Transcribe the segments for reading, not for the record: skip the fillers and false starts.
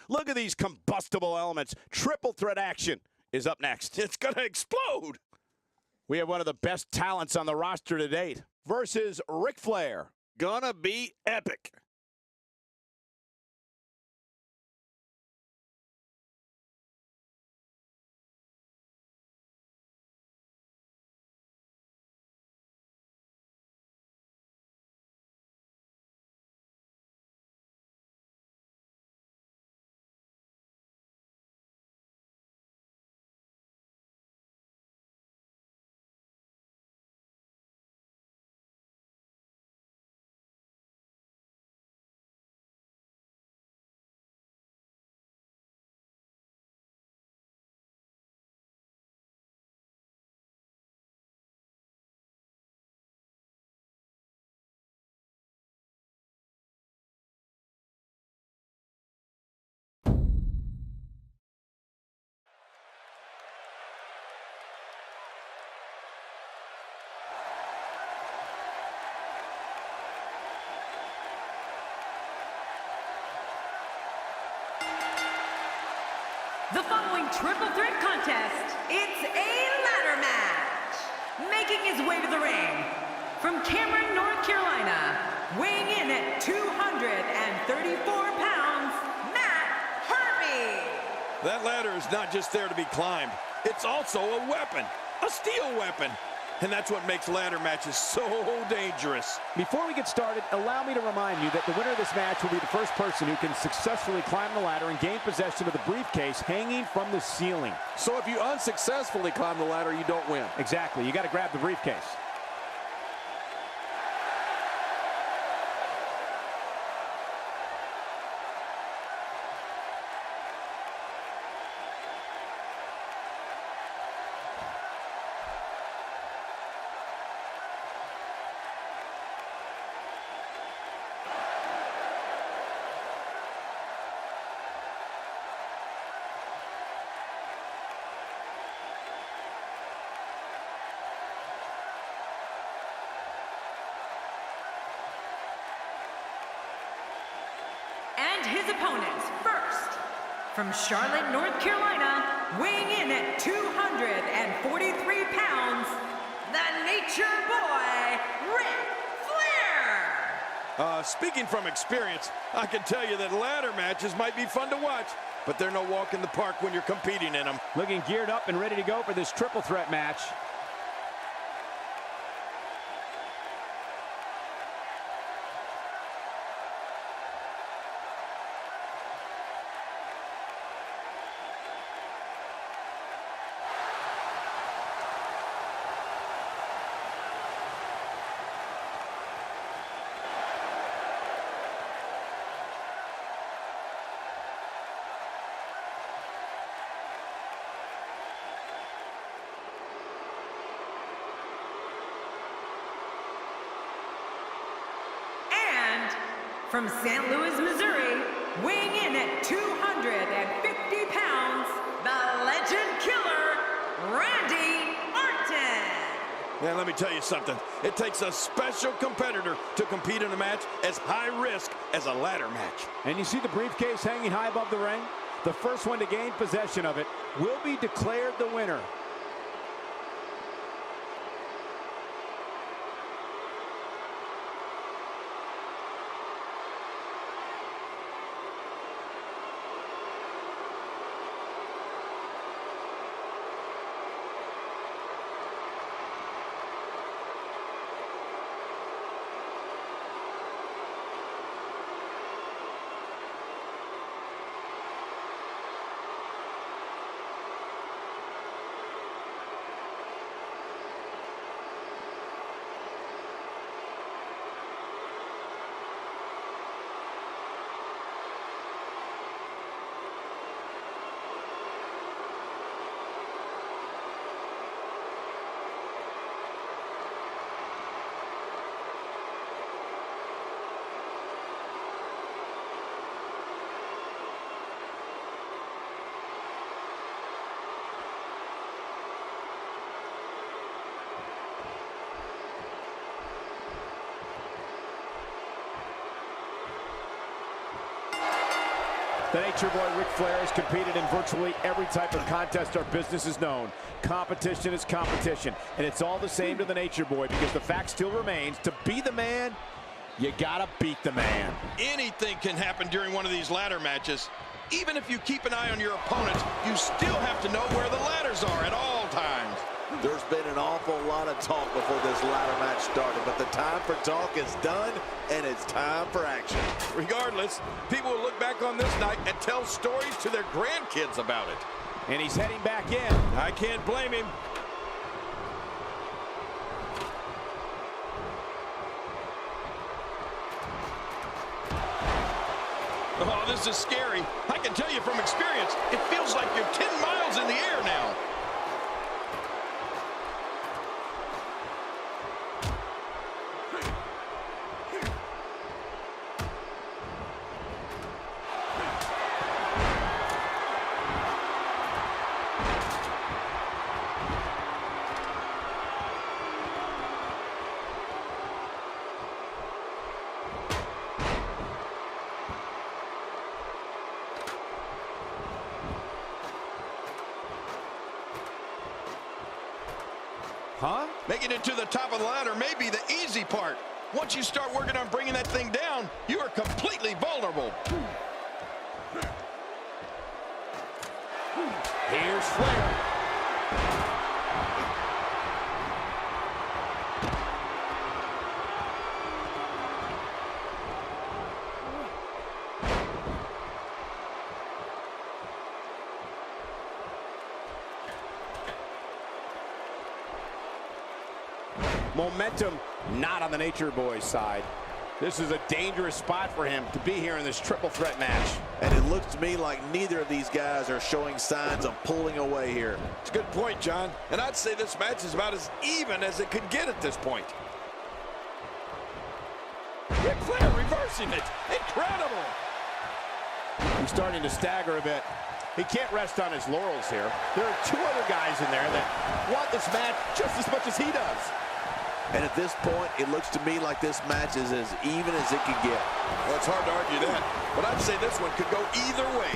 Look at these combustible elements. Triple threat action is up next. It's going to explode. We have one of the best talents on the roster to date versus Ric Flair. Gonna be epic. The following triple threat contest, it's a ladder match. Making his way to the ring, from Cameron, North Carolina, weighing in at 234 pounds, Matt Harvey. That ladder is not just there to be climbed. It's also a weapon, a steel weapon. And that's what makes ladder matches so dangerous. Before we get started, allow me to remind you that the winner of this match will be the first person who can successfully climb the ladder and gain possession of the briefcase hanging from the ceiling. So if you unsuccessfully climb the ladder, you don't win. Exactly. You got to grab the briefcase. And his opponents, first, from Charlotte, North Carolina, weighing in at 243 pounds, the Nature Boy, Ric Flair. Speaking from experience, I can tell you that ladder matches might be fun to watch, but they're no walk in the park when you're competing in them. Looking geared up and ready to go for this triple threat match. From St. Louis, Missouri, weighing in at 250 pounds, the legend killer, Randy Orton. Man, let me tell you something. It takes a special competitor to compete in a match as high risk as a ladder match. And you see the briefcase hanging high above the ring? The first one to gain possession of it will be declared the winner. The Nature Boy Ric Flair has competed in virtually every type of contest our business has known. Competition is competition, and it's all the same to the Nature Boy because the fact still remains, to be the man, you gotta beat the man. Anything can happen during one of these ladder matches. Even if you keep an eye on your opponents, you still have to know where the ladders are at all times. There's been an awful lot of talk before this ladder match started, but the time for talk is done, and it's time for action. Regardless, people will look back on this night and tell stories to their grandkids about it. And he's heading back in. I can't blame him. Oh, this is scary. I can tell you from experience, it feels like you're 10 miles in the air now. Huh? Making it to the top of the ladder may be the easy part. Once you start working on bringing that thing down, you are completely vulnerable. Here's Flair. Momentum not on the Nature Boy's side. This is a dangerous spot for him to be here in this triple threat match. And it looks to me like neither of these guys are showing signs of pulling away here. It's a good point, John. And I'd say this match is about as even as it could get at this point. Ric Flair reversing it. Incredible. He's starting to stagger a bit. He can't rest on his laurels here. There are two other guys in there that want this match just as much as he does. And at this point, it looks to me like this match is as even as it can get. Well, it's hard to argue that, but I'd say this one could go either way.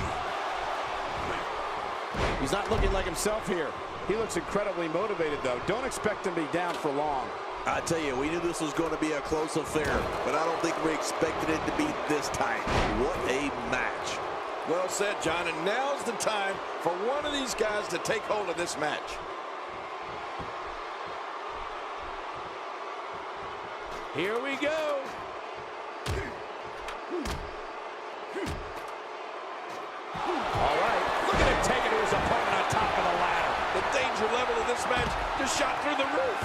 He's not looking like himself here. He looks incredibly motivated, though. Don't expect him to be down for long. I tell you, we knew this was going to be a close affair, but I don't think we expected it to be this tight. What a match. Well said, John, and now's the time for one of these guys to take hold of this match. Here we go. All right, look at him taking to his opponent on top of the ladder. The danger level of this match just shot through the roof.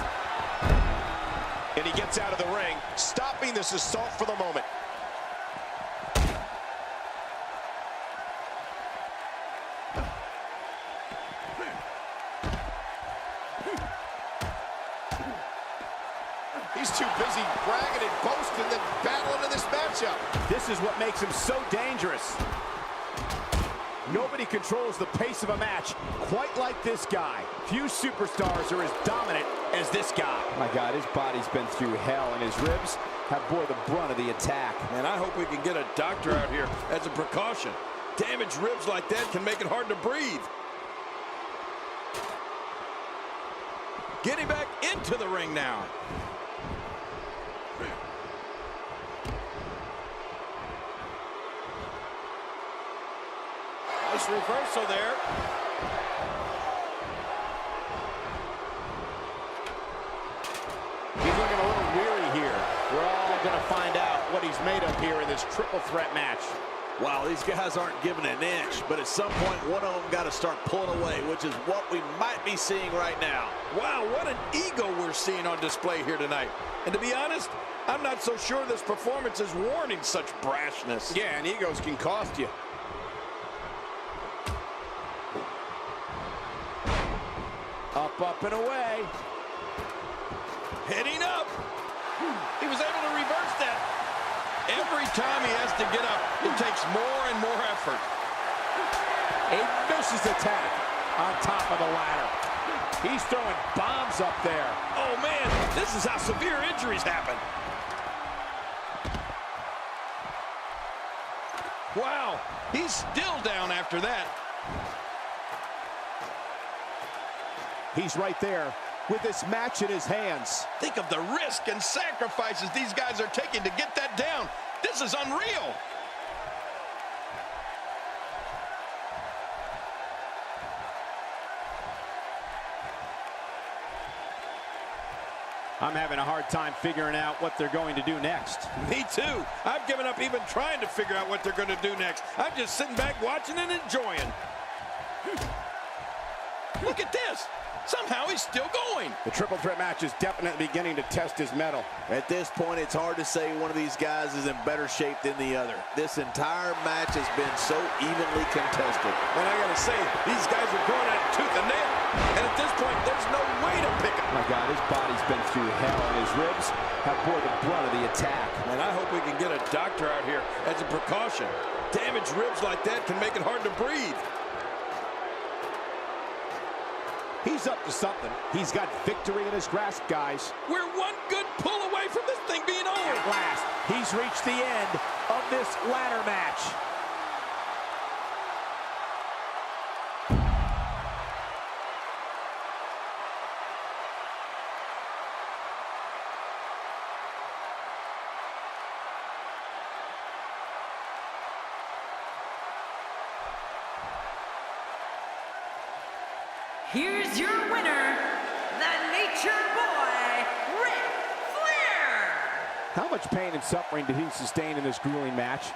And he gets out of the ring, stopping this assault for the moment. He's too busy bragging and boasting than battling in this matchup. This is what makes him so dangerous. Nobody controls the pace of a match quite like this guy. Few superstars are as dominant as this guy. My God, his body's been through hell, and his ribs have bore the brunt of the attack. And I hope we can get a doctor out here as a precaution. Damaged ribs like that can make it hard to breathe. Getting back into the ring now. Nice reversal there. He's looking a little weary here. We're all going to find out what he's made of here in this triple threat match. Wow, these guys aren't giving an inch, but at some point, one of them got to start pulling away, which is what we might be seeing right now. Wow, what an ego we're seeing on display here tonight. And to be honest, I'm not so sure this performance is warranting such brashness. Yeah, and egos can cost you. Up, and away. Heading up. He was able to reverse that. Every time he has to get up, it takes more and more effort. A vicious attack on top of the ladder. He's throwing bombs up there. Oh, man, this is how severe injuries happen. Wow, he's still down after that. He's right there with this match in his hands. Think of the risk and sacrifices these guys are taking to get that down. This is unreal. I'm having a hard time figuring out what they're going to do next. Me too. I've given up even trying to figure out what they're going to do next. I'm just sitting back watching and enjoying. Look at this. Somehow he's still going. The triple threat match is definitely beginning to test his mettle. At this point, it's hard to say one of these guys is in better shape than the other. This entire match has been so evenly contested. And I got to say, these guys are going at it tooth and nail. And at this point, there's no way to pick him. My God, his body's been through hell, and his ribs have bore the brunt of the attack. And I hope we can get a doctor out here as a precaution. Damaged ribs like that can make it hard to breathe. He's up to something. He's got victory in his grasp, guys. We're one good pull away from this thing being over. At last, he's reached the end of this ladder match. Here's your winner, the Nature Boy, Ric Flair. How much pain and suffering did he sustain in this grueling match?